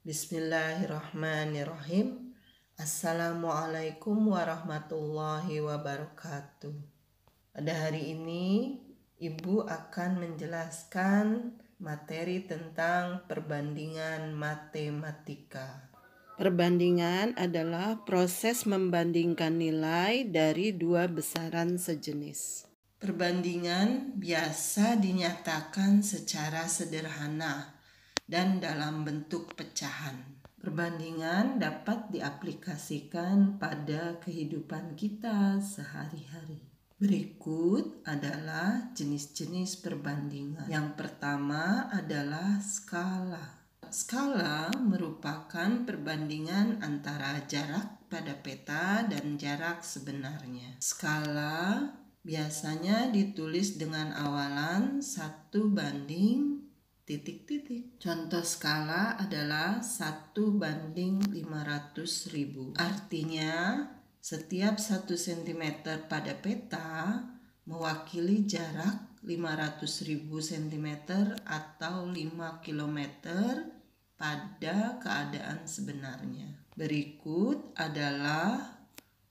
Bismillahirrahmanirrahim. Assalamualaikum warahmatullahi wabarakatuh. Pada hari ini, Ibu akan menjelaskan materi tentang perbandingan matematika. Perbandingan adalah proses membandingkan nilai dari dua besaran sejenis. Perbandingan biasa dinyatakan secara sederhana dan dalam bentuk pecahan. Perbandingan dapat diaplikasikan pada kehidupan kita sehari-hari. Berikut adalah jenis-jenis perbandingan. Yang pertama adalah skala. Skala merupakan perbandingan antara jarak pada peta dan jarak sebenarnya. Skala biasanya ditulis dengan awalan 1:. Contoh skala adalah 1:500.000. Artinya, setiap 1 cm pada peta mewakili jarak 500.000 cm atau 5 km pada keadaan sebenarnya. Berikut adalah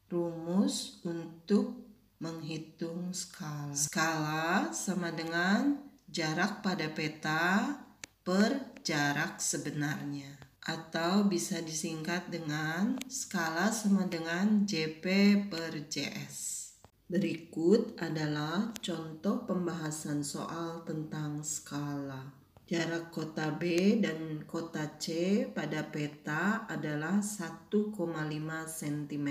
rumus untuk menghitung skala. Skala sama dengan jarak pada peta per jarak sebenarnya, atau bisa disingkat dengan skala sama dengan JP per JS. Berikut adalah contoh pembahasan soal tentang skala. Jarak kota B dan kota C pada peta adalah 1,5 cm.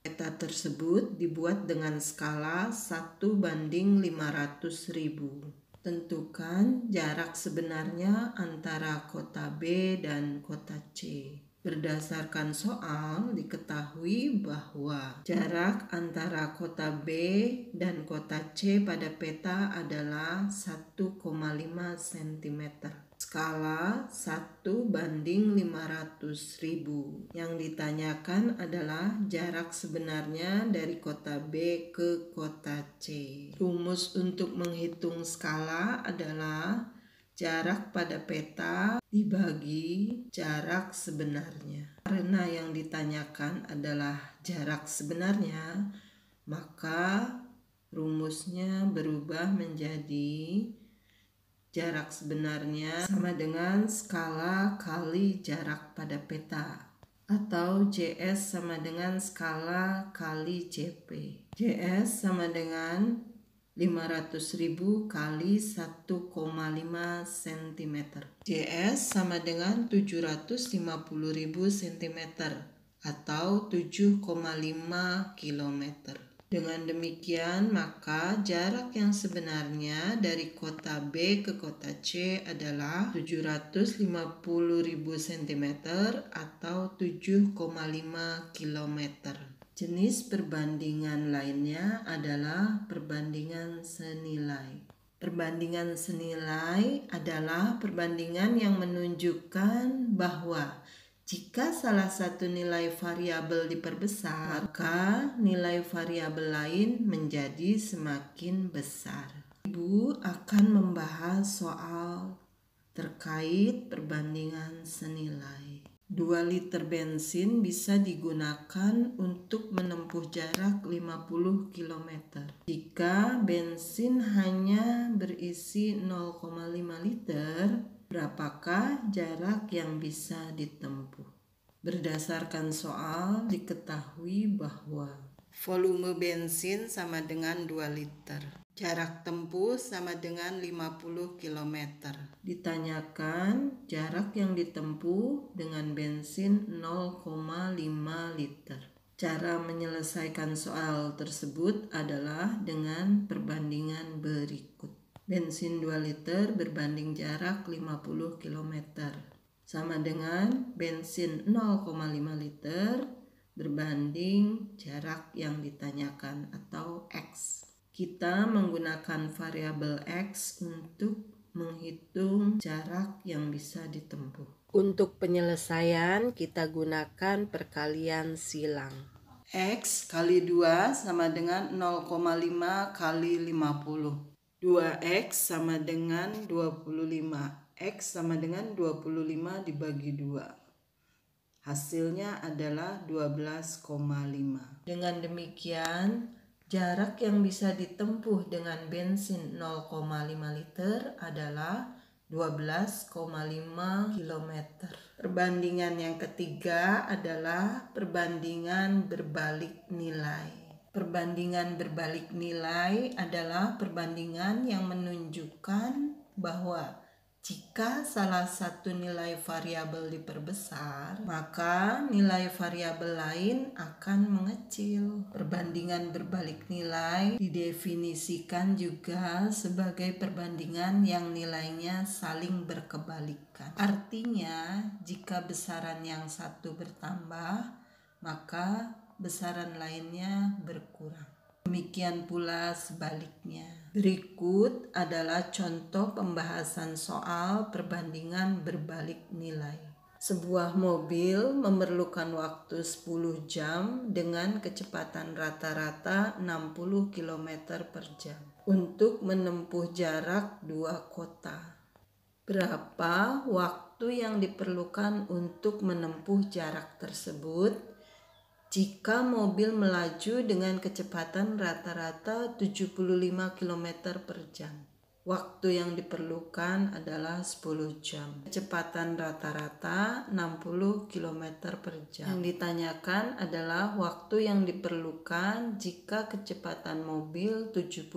Peta tersebut dibuat dengan skala 1:500.000. Tentukan jarak sebenarnya antara kota B dan kota C. Berdasarkan soal, diketahui bahwa jarak antara kota B dan kota C pada peta adalah 1,5 cm. Skala 1:500.000. Yang ditanyakan adalah jarak sebenarnya dari kota B ke kota C. Rumus untuk menghitung skala adalah jarak pada peta dibagi jarak sebenarnya. Karena yang ditanyakan adalah jarak sebenarnya, maka rumusnya berubah menjadi jarak sebenarnya sama dengan skala kali jarak pada peta, atau JS sama dengan skala kali JP. JS sama dengan 500.000 kali 1,5 cm. JS sama dengan 750.000 cm atau 7,5 km. Dengan demikian, maka jarak yang sebenarnya dari kota B ke kota C adalah 750.000 cm atau 7,5 km. Jenis perbandingan lainnya adalah perbandingan senilai. Perbandingan senilai adalah perbandingan yang menunjukkan bahwa jika salah satu nilai variabel diperbesar, maka nilai variabel lain menjadi semakin besar. Ibu akan membahas soal terkait perbandingan senilai. 2 liter bensin bisa digunakan untuk menempuh jarak 50 km. Jika bensin hanya berisi 0,5 liter, berapakah jarak yang bisa ditempuh? Berdasarkan soal, diketahui bahwa volume bensin sama dengan 2 liter. Jarak tempuh sama dengan 50 km. Ditanyakan jarak yang ditempuh dengan bensin 0,5 liter. Cara menyelesaikan soal tersebut adalah dengan perbandingan berikut. Bensin 2 liter berbanding jarak 50 km. Sama dengan bensin 0,5 liter berbanding jarak yang ditanyakan atau X. Kita menggunakan variabel X untuk menghitung jarak yang bisa ditempuh. Untuk penyelesaian, kita gunakan perkalian silang. X kali 2 sama dengan 0,5 kali 50. 2x sama dengan 25. X sama dengan 25 dibagi 2. Hasilnya adalah 12,5. Dengan demikian, jarak yang bisa ditempuh dengan bensin 0,5 liter adalah 12,5 km. Perbandingan yang ketiga adalah perbandingan berbalik nilai. Perbandingan berbalik nilai adalah perbandingan yang menunjukkan bahwa jika salah satu nilai variabel diperbesar, maka nilai variabel lain akan mengecil. Perbandingan berbalik nilai didefinisikan juga sebagai perbandingan yang nilainya saling berkebalikan. Artinya, jika besaran yang satu bertambah, maka besaran lainnya berkurang. Demikian pula sebaliknya. Berikut adalah contoh pembahasan soal perbandingan berbalik nilai. Sebuah mobil memerlukan waktu 10 jam dengan kecepatan rata-rata 60 km per jam untuk menempuh jarak 2 kota. Berapa waktu yang diperlukan untuk menempuh jarak tersebut jika mobil melaju dengan kecepatan rata-rata 75 km per jam? Waktu yang diperlukan adalah 10 jam. Kecepatan rata-rata 60 km per jam. Yang ditanyakan adalah waktu yang diperlukan jika kecepatan mobil 75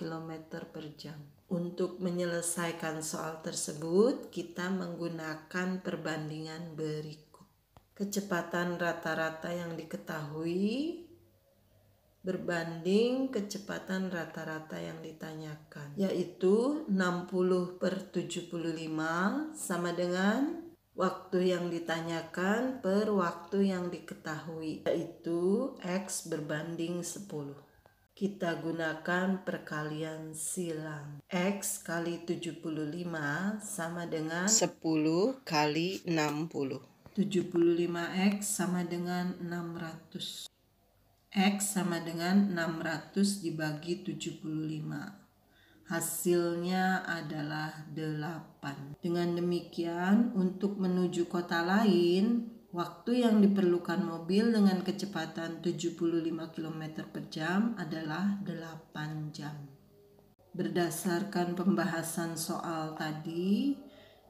km per jam. Untuk menyelesaikan soal tersebut, kita menggunakan perbandingan berikut. Kecepatan rata-rata yang diketahui berbanding kecepatan rata-rata yang ditanyakan, yaitu 60/75 sama dengan waktu yang ditanyakan per waktu yang diketahui, yaitu X berbanding 10. Kita gunakan perkalian silang. X kali 75 sama dengan 10 kali 60. 75x sama dengan 600. X sama dengan 600 dibagi 75. Hasilnya adalah 8. Dengan demikian, untuk menuju kota lain, waktu yang diperlukan mobil dengan kecepatan 75 km per jam adalah 8 jam. Berdasarkan pembahasan soal tadi,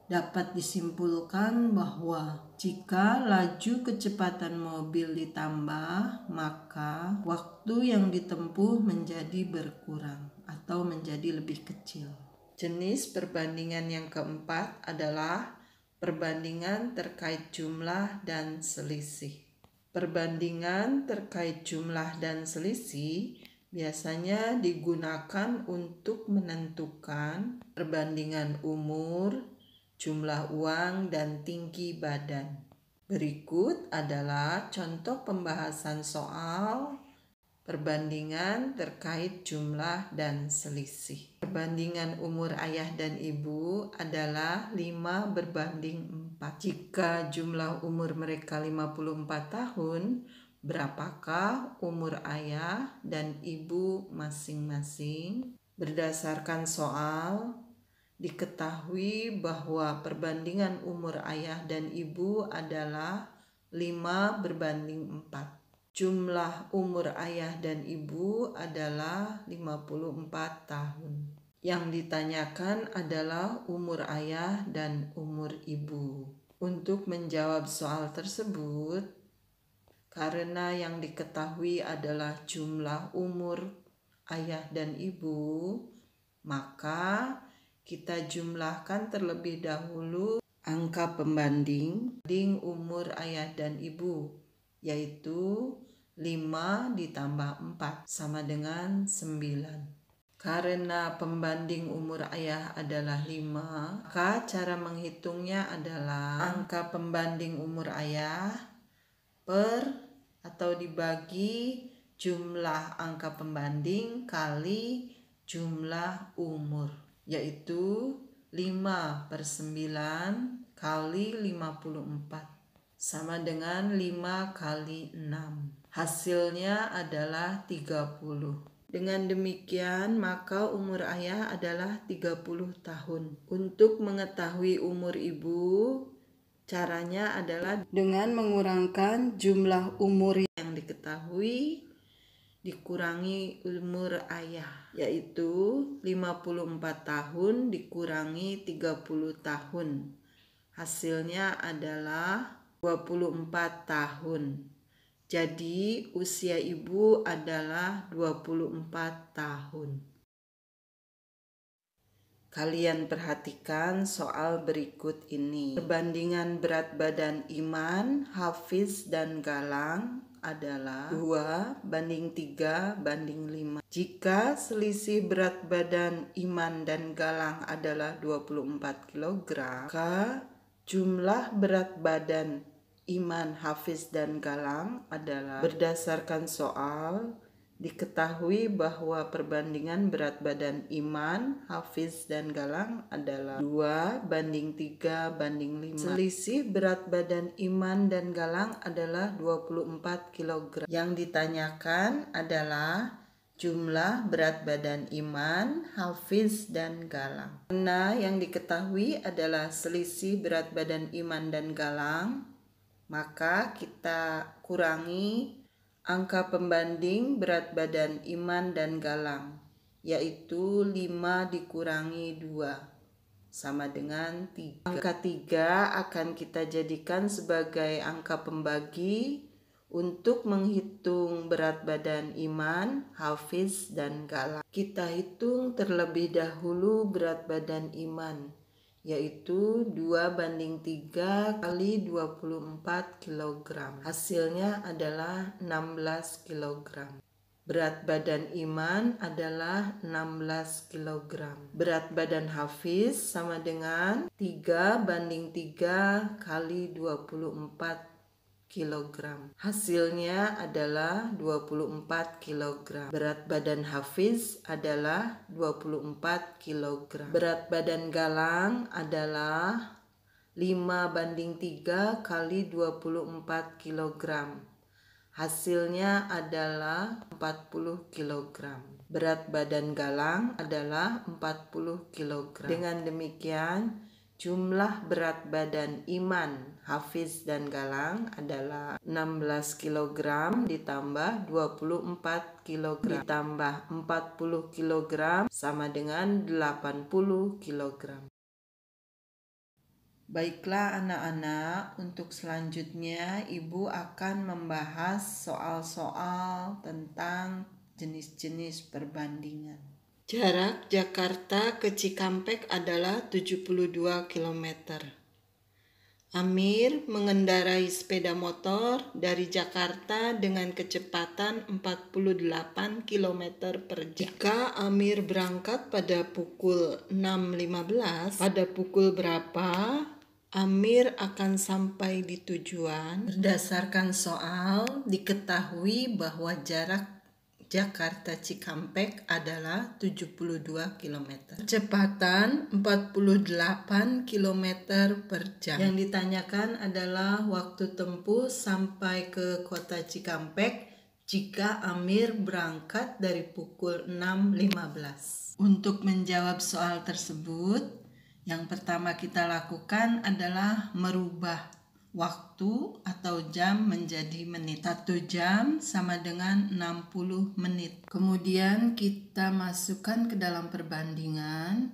dapat disimpulkan bahwa jika laju kecepatan mobil ditambah, maka waktu yang ditempuh menjadi berkurang atau menjadi lebih kecil. Jenis perbandingan yang keempat adalah perbandingan terkait jumlah dan selisih. Perbandingan terkait jumlah dan selisih biasanya digunakan untuk menentukan perbandingan umur, jumlah uang, dan tinggi badan. Berikut adalah contoh pembahasan soal perbandingan terkait jumlah dan selisih. Perbandingan umur ayah dan ibu adalah 5/4. Jika jumlah umur mereka 54 tahun, berapakah umur ayah dan ibu masing-masing? Berdasarkan soal, diketahui bahwa perbandingan umur ayah dan ibu adalah 5/4. Jumlah umur ayah dan ibu adalah 54 tahun. Yang ditanyakan adalah umur ayah dan umur ibu. Untuk menjawab soal tersebut, karena yang diketahui adalah jumlah umur ayah dan ibu, maka kita jumlahkan terlebih dahulu angka pembanding umur ayah dan ibu, yaitu 5 ditambah 4 sama dengan 9. Karena pembanding umur ayah adalah 5, maka cara menghitungnya adalah angka pembanding umur ayah per atau dibagi jumlah angka pembanding kali jumlah umur, yaitu 5/9 kali 54 sama dengan 5 kali 6. Hasilnya adalah 30. Dengan demikian, maka umur ayah adalah 30 tahun. Untuk mengetahui umur ibu, caranya adalah dengan mengurangkan jumlah umur yang diketahui dikurangi umur ayah, yaitu 54 tahun dikurangi 30 tahun. Hasilnya adalah 24 tahun. Jadi usia ibu adalah 24 tahun. Kalian perhatikan soal berikut ini. Perbandingan berat badan Iman, Hafiz, dan Galang adalah 2:3:5. Jika selisih berat badan Iman dan Galang adalah 24 kg, maka jumlah berat badan Iman, Hafiz, dan Galang adalah berdasarkan soal. Diketahui bahwa perbandingan berat badan Iman, Hafiz, dan Galang adalah 2:3:5. Selisih berat badan Iman dan Galang adalah 24 kg. Yang ditanyakan adalah jumlah berat badan Iman, Hafiz, dan Galang. Karena yang diketahui adalah selisih berat badan Iman dan Galang, maka kita kurangi angka pembanding berat badan Iman dan Galang, yaitu 5 dikurangi 2 sama dengan 3. Angka 3 akan kita jadikan sebagai angka pembagi untuk menghitung berat badan Iman, Hafiz, dan Galang. Kita hitung terlebih dahulu berat badan Iman, yaitu 2:3 kali 24 kg. Hasilnya adalah 16 kg. Berat badan Iman adalah 16 kg. Berat badan Hafiz sama dengan 3:3 kali 24 kg. Hasilnya adalah 24 kg. Berat badan Hafiz adalah 24 kg. Berat badan Galang adalah 5:3 kali 24 kg. Hasilnya adalah 40 kg. Berat badan Galang adalah 40 kg. Dengan demikian, jumlah berat badan Iman, Hafiz, dan Galang adalah 16 kg ditambah 24 kg ditambah 40 kg sama dengan 80 kg. Baiklah anak-anak, untuk selanjutnya Ibu akan membahas soal-soal tentang jenis-jenis perbandingan. Jarak Jakarta ke Cikampek adalah 72 km. Amir mengendarai sepeda motor dari Jakarta dengan kecepatan 48 km per jam. Jika Amir berangkat pada pukul 6.15, pada pukul berapa Amir akan sampai di tujuan? Berdasarkan soal, diketahui bahwa jarak Jakarta Cikampek adalah 72 km. Kecepatan 48 km per jam. Yang ditanyakan adalah waktu tempuh sampai ke kota Cikampek jika Amir berangkat dari pukul 6.15. Untuk menjawab soal tersebut, yang pertama kita lakukan adalah merubah waktu atau jam menjadi menit. 1 jam sama dengan 60 menit. Kemudian kita masukkan ke dalam perbandingan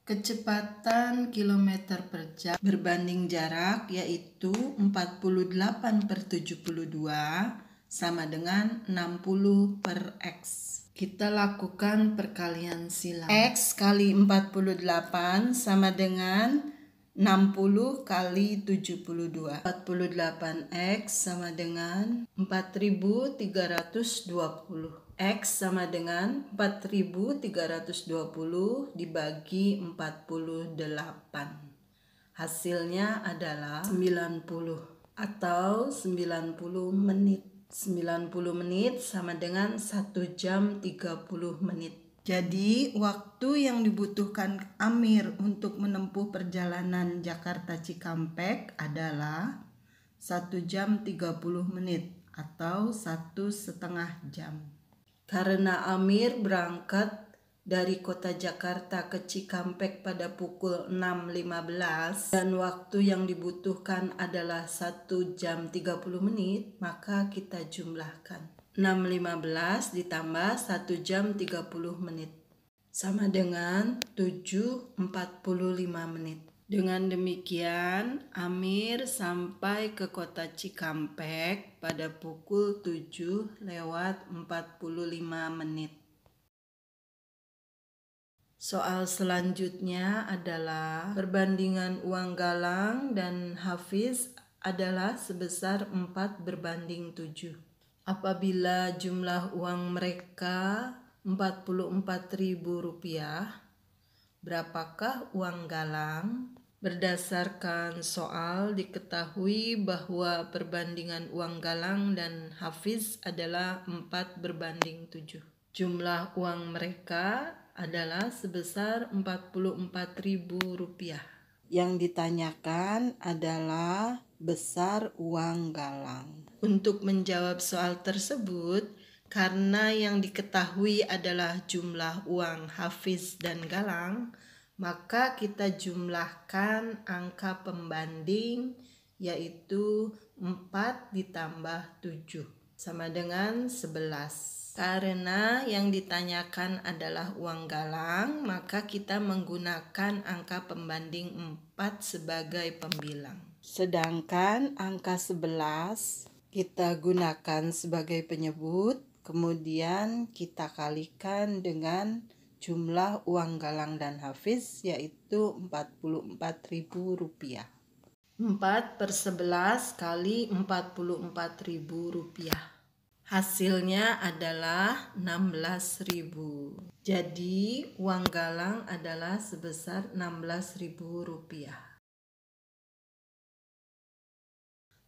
kecepatan kilometer per jam berbanding jarak, yaitu 48/72 sama dengan 60 per X. Kita lakukan perkalian silang. X kali 48 sama dengan 60 kali 72. 48X sama dengan 4.320. X sama dengan 4.320 dibagi 48. Hasilnya adalah 90 atau 90 menit. 90 menit sama dengan 1 jam 30 menit. Jadi, waktu yang dibutuhkan Amir untuk menempuh perjalanan Jakarta Cikampek adalah 1 jam 30 menit atau 1,5 jam. Karena Amir berangkat dari kota Jakarta ke Cikampek pada pukul 6.15 dan waktu yang dibutuhkan adalah 1 jam 30 menit, maka kita jumlahkan 6.15 ditambah 1 jam 30 menit sama dengan 7.45 menit. Dengan demikian, Amir sampai ke kota Cikampek pada pukul 7:45 menit. Soal selanjutnya adalah perbandingan uang Galang dan Hafiz adalah sebesar 4:7. Apabila jumlah uang mereka Rp44.000, berapakah uang Galang? Berdasarkan soal diketahui bahwa perbandingan uang Galang dan Hafiz adalah 4:7. Jumlah uang mereka adalah sebesar Rp44.000. Yang ditanyakan adalah besar uang Galang. Untuk menjawab soal tersebut, karena yang diketahui adalah jumlah uang Hafiz dan Galang, maka kita jumlahkan angka pembanding, yaitu 4 ditambah 7 sama dengan 11. Karena yang ditanyakan adalah uang Galang, maka kita menggunakan angka pembanding 4 sebagai pembilang. Sedangkan angka 11 kita gunakan sebagai penyebut, kemudian kita kalikan dengan jumlah uang Galang dan Hafiz, yaitu Rp44.000. 4/11 kali Rp44.000. Hasilnya adalah 16.000. Jadi uang Galang adalah sebesar Rp16.000.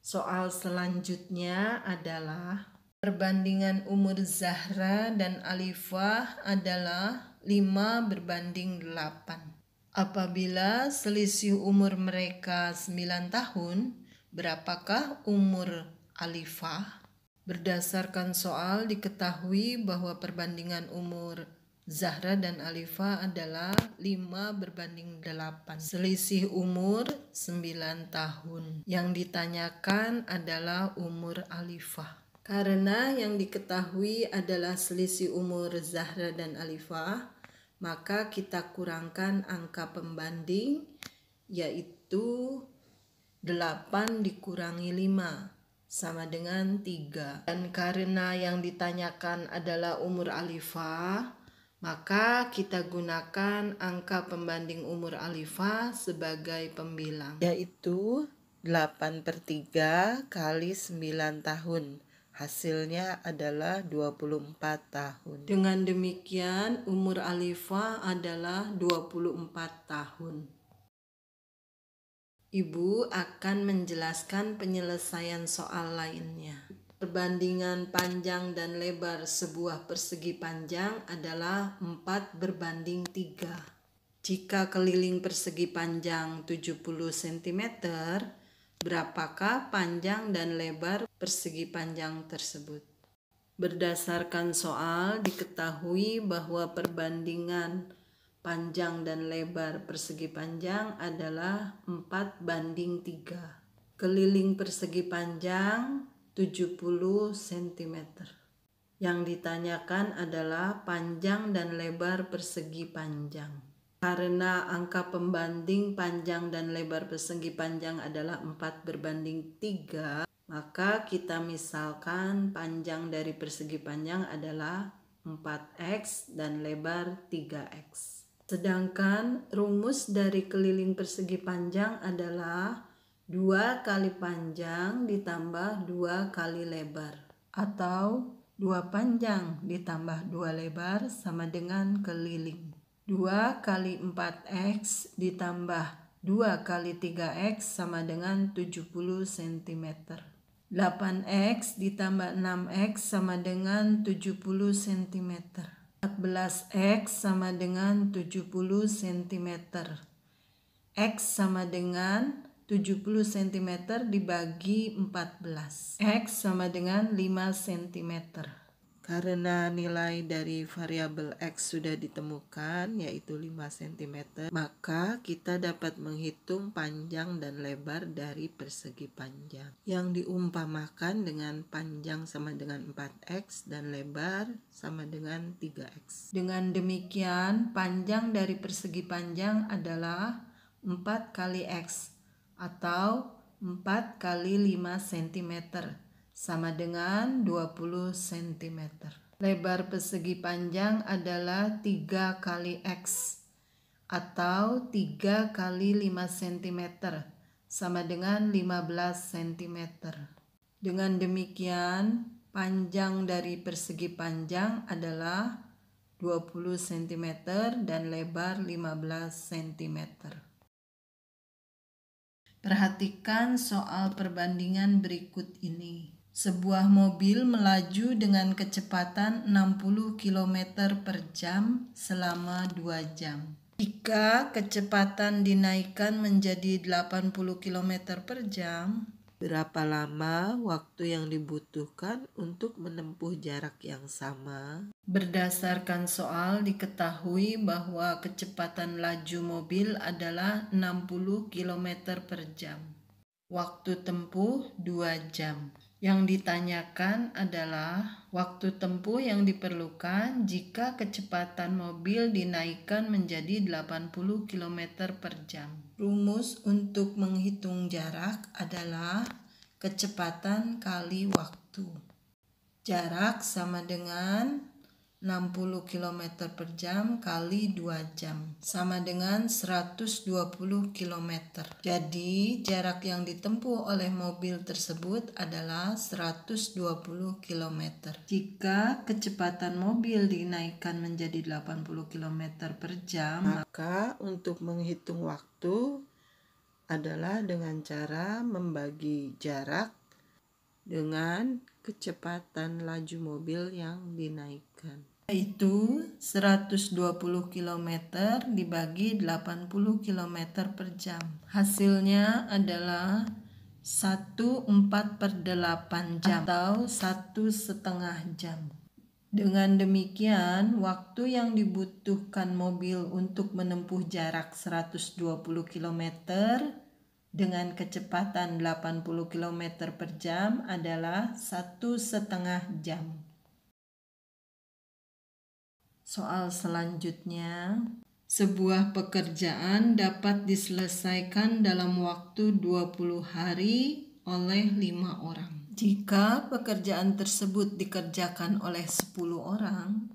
Soal selanjutnya adalah perbandingan umur Zahra dan Alifah adalah 5:8. Apabila selisih umur mereka 9 tahun, berapakah umur Alifah? Berdasarkan soal diketahui bahwa perbandingan umur Zahra dan Alifah adalah 5:8. Selisih umur 9 tahun. Yang ditanyakan adalah umur Alifah. Karena yang diketahui adalah selisih umur Zahra dan Alifah, maka kita kurangkan angka pembanding, yaitu 8 dikurangi 5 sama dengan 3. Dan karena yang ditanyakan adalah umur Alifah, maka kita gunakan angka pembanding umur Alifah sebagai pembilang, yaitu 8/3 kali 9 tahun. Hasilnya adalah 24 tahun. Dengan demikian, umur Alifah adalah 24 tahun. Ibu akan menjelaskan penyelesaian soal lainnya. Perbandingan panjang dan lebar sebuah persegi panjang adalah 4:3. Jika keliling persegi panjang 70 cm, berapakah panjang dan lebar persegi panjang tersebut? Berdasarkan soal diketahui bahwa perbandingan panjang dan lebar persegi panjang adalah 4:3. Keliling persegi panjang 70 cm. Yang ditanyakan adalah panjang dan lebar persegi panjang. Karena angka pembanding panjang dan lebar persegi panjang adalah 4:3, maka kita misalkan panjang dari persegi panjang adalah 4x dan lebar 3x. Sedangkan rumus dari keliling persegi panjang adalah 2 kali panjang ditambah 2 kali lebar, atau 2 panjang ditambah 2 lebar sama dengan keliling. 2 kali 4x ditambah 2 kali 3x sama dengan 70 cm. 8x ditambah 6x sama dengan 70 cm. 14x sama dengan 70 cm. X sama dengan 70 cm dibagi 14. X sama dengan 5 cm. Karena nilai dari variabel X sudah ditemukan, yaitu 5 cm, maka kita dapat menghitung panjang dan lebar dari persegi panjang, yang diumpamakan dengan panjang sama dengan 4X dan lebar sama dengan 3X. Dengan demikian, panjang dari persegi panjang adalah 4 kali X, atau 4 kali 5 cm, sama dengan 20 cm. Lebar persegi panjang adalah 3 kali X atau 3 kali 5 cm, sama dengan 15 cm. Dengan demikian, panjang dari persegi panjang adalah 20 cm dan lebar 15 cm. Perhatikan soal perbandingan berikut ini. Sebuah mobil melaju dengan kecepatan 60 km per jam selama 2 jam. Jika kecepatan dinaikkan menjadi 80 km per jam, berapa lama waktu yang dibutuhkan untuk menempuh jarak yang sama? Berdasarkan soal diketahui bahwa kecepatan laju mobil adalah 60 km per jam. Waktu tempuh 2 jam. Yang ditanyakan adalah waktu tempuh yang diperlukan jika kecepatan mobil dinaikkan menjadi 80 km per jam. Rumus untuk menghitung jarak adalah kecepatan kali waktu. Jarak sama dengan 60 km per jam kali 2 jam, sama dengan 120 km. Jadi, jarak yang ditempuh oleh mobil tersebut adalah 120 km. Jika kecepatan mobil dinaikkan menjadi 80 km per jam, maka untuk menghitung waktu adalah dengan cara membagi jarak dengan kecepatan laju mobil yang dinaikkan, yaitu 120 km dibagi 80 km per jam. Hasilnya adalah 1/4/8 jam atau 1,5 jam. Dengan demikian, waktu yang dibutuhkan mobil untuk menempuh jarak 120 km dengan kecepatan 80 km per jam adalah 1,5 jam. Soal selanjutnya, sebuah pekerjaan dapat diselesaikan dalam waktu 20 hari oleh 5 orang. Jika pekerjaan tersebut dikerjakan oleh 10 orang,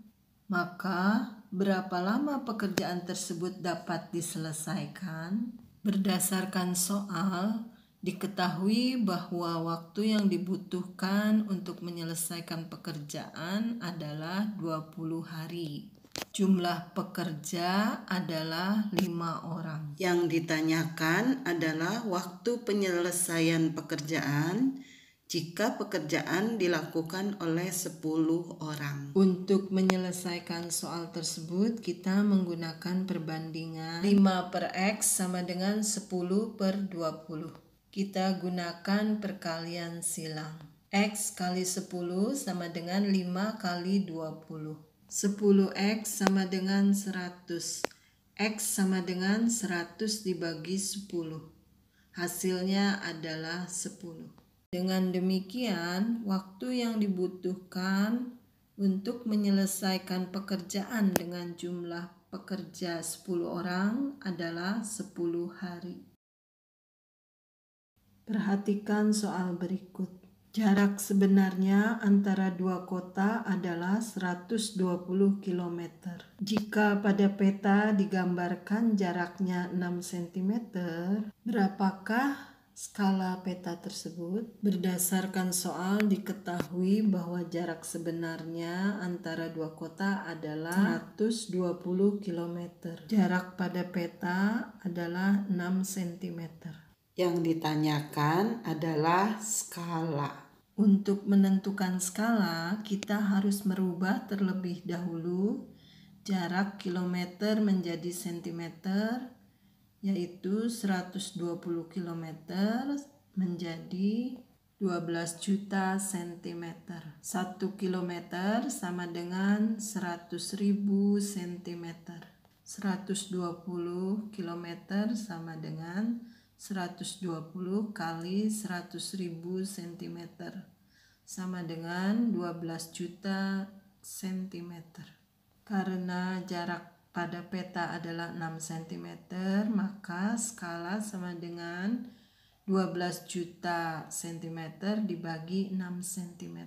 maka berapa lama pekerjaan tersebut dapat diselesaikan? Berdasarkan soal, diketahui bahwa waktu yang dibutuhkan untuk menyelesaikan pekerjaan adalah 20 hari. Jumlah pekerja adalah 5 orang. Yang ditanyakan adalah waktu penyelesaian pekerjaan jika pekerjaan dilakukan oleh 10 orang. Untuk menyelesaikan soal tersebut, kita menggunakan perbandingan 5 per X sama dengan 10 per 20. Kita gunakan perkalian silang. X kali 10 sama dengan 5 kali 20. 10X sama dengan 100. X sama dengan 100 dibagi 10. Hasilnya adalah 10. Dengan demikian, waktu yang dibutuhkan untuk menyelesaikan pekerjaan dengan jumlah pekerja 10 orang adalah 10 hari. Perhatikan soal berikut. Jarak sebenarnya antara dua kota adalah 120 km. Jika pada peta digambarkan jaraknya 6 cm, berapakah skala peta tersebut? Berdasarkan soal diketahui bahwa jarak sebenarnya antara dua kota adalah 120 km. Jarak pada peta adalah 6 cm. Yang ditanyakan adalah skala. Untuk menentukan skala, kita harus merubah terlebih dahulu jarak kilometer menjadi sentimeter, yaitu 120 km menjadi 12 juta sentimeter. 1 kilometer sama dengan 100.000 sentimeter. 120 kilometer sama dengan 120 kali 100.000 sentimeter sama dengan 12 juta sentimeter. Karena jarak pada peta adalah 6 cm, maka skala sama dengan 12 juta cm dibagi 6 cm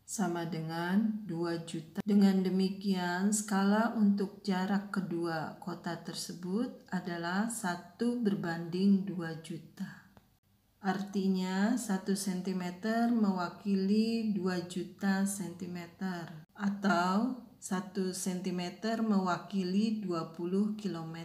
sama dengan 2 juta. Dengan demikian, skala untuk jarak kedua kota tersebut adalah 1:2 juta. Artinya 1 cm mewakili 2 juta cm atau 1 cm mewakili 20 km.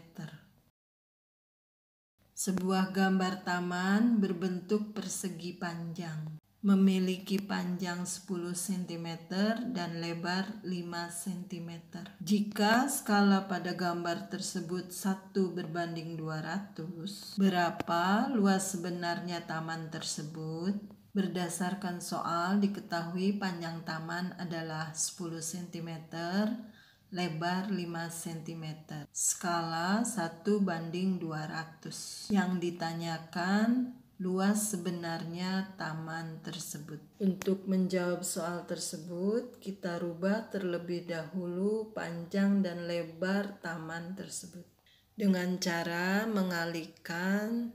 Sebuah gambar taman berbentuk persegi panjang, memiliki panjang 10 cm dan lebar 5 cm. Jika skala pada gambar tersebut 1:200, berapa luas sebenarnya taman tersebut? Berdasarkan soal diketahui panjang taman adalah 10 cm, lebar 5 cm. Skala 1:200. Yang ditanyakan luas sebenarnya taman tersebut. Untuk menjawab soal tersebut, kita rubah terlebih dahulu panjang dan lebar taman tersebut dengan cara mengalihkan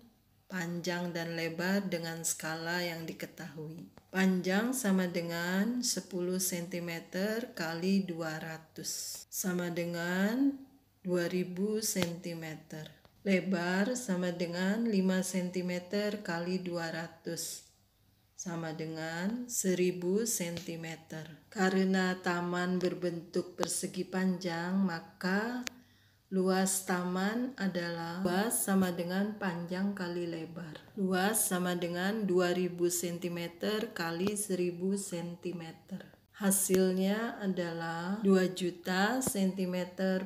panjang dan lebar dengan skala yang diketahui. Panjang sama dengan 10 cm kali 200 sama dengan 2000 cm. Lebar sama dengan 5 cm kali 200 sama dengan 1000 cm. Karena taman berbentuk persegi panjang, maka luas taman adalah luas sama dengan panjang kali lebar. Luas sama dengan 2000 cm kali 1000 cm. Hasilnya adalah 2 juta cm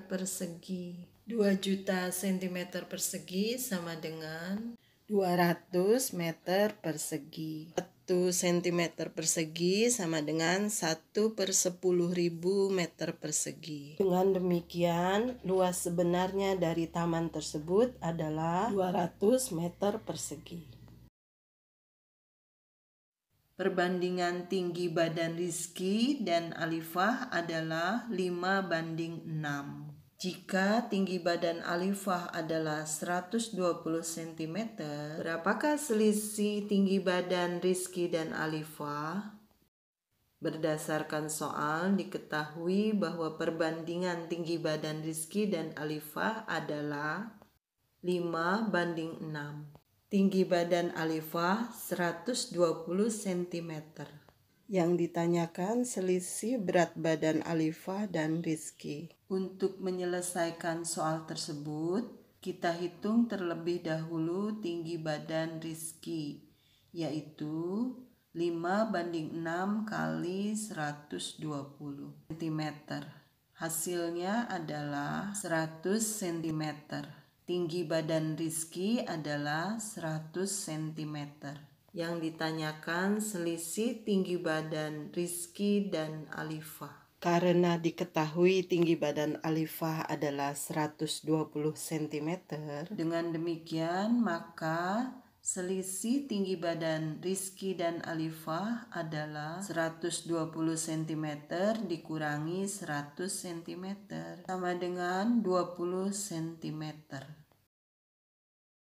persegi. 2 juta cm persegi sama dengan 200 meter persegi. 1 cm persegi sama dengan 1/10.000 meter persegi. Dengan demikian, luas sebenarnya dari taman tersebut adalah 200 meter persegi. Perbandingan tinggi badan Rizky dan Alifah adalah 5:6. Jika tinggi badan Alifah adalah 120 cm, berapakah selisih tinggi badan Rizky dan Alifah? Berdasarkan soal diketahui bahwa perbandingan tinggi badan Rizky dan Alifah adalah 5:6. Tinggi badan Alifah 120 cm. Yang ditanyakan selisih berat badan Alifah dan Rizky. Untuk menyelesaikan soal tersebut, kita hitung terlebih dahulu tinggi badan Rizky, yaitu 5:6 kali 120 cm. Hasilnya adalah 100 cm. Tinggi badan Rizky adalah 100 cm. Yang ditanyakan selisih tinggi badan Rizky dan Alifah. Karena diketahui tinggi badan Alifah adalah 120 cm, dengan demikian maka selisih tinggi badan Rizky dan Alifah adalah 120 cm dikurangi 100 cm sama dengan 20 cm.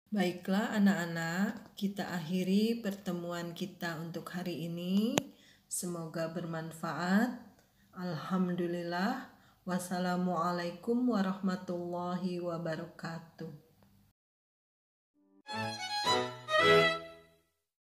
Baiklah anak-anak, kita akhiri pertemuan kita untuk hari ini. Semoga bermanfaat. Alhamdulillah. Wassalamualaikum warahmatullahi wabarakatuh.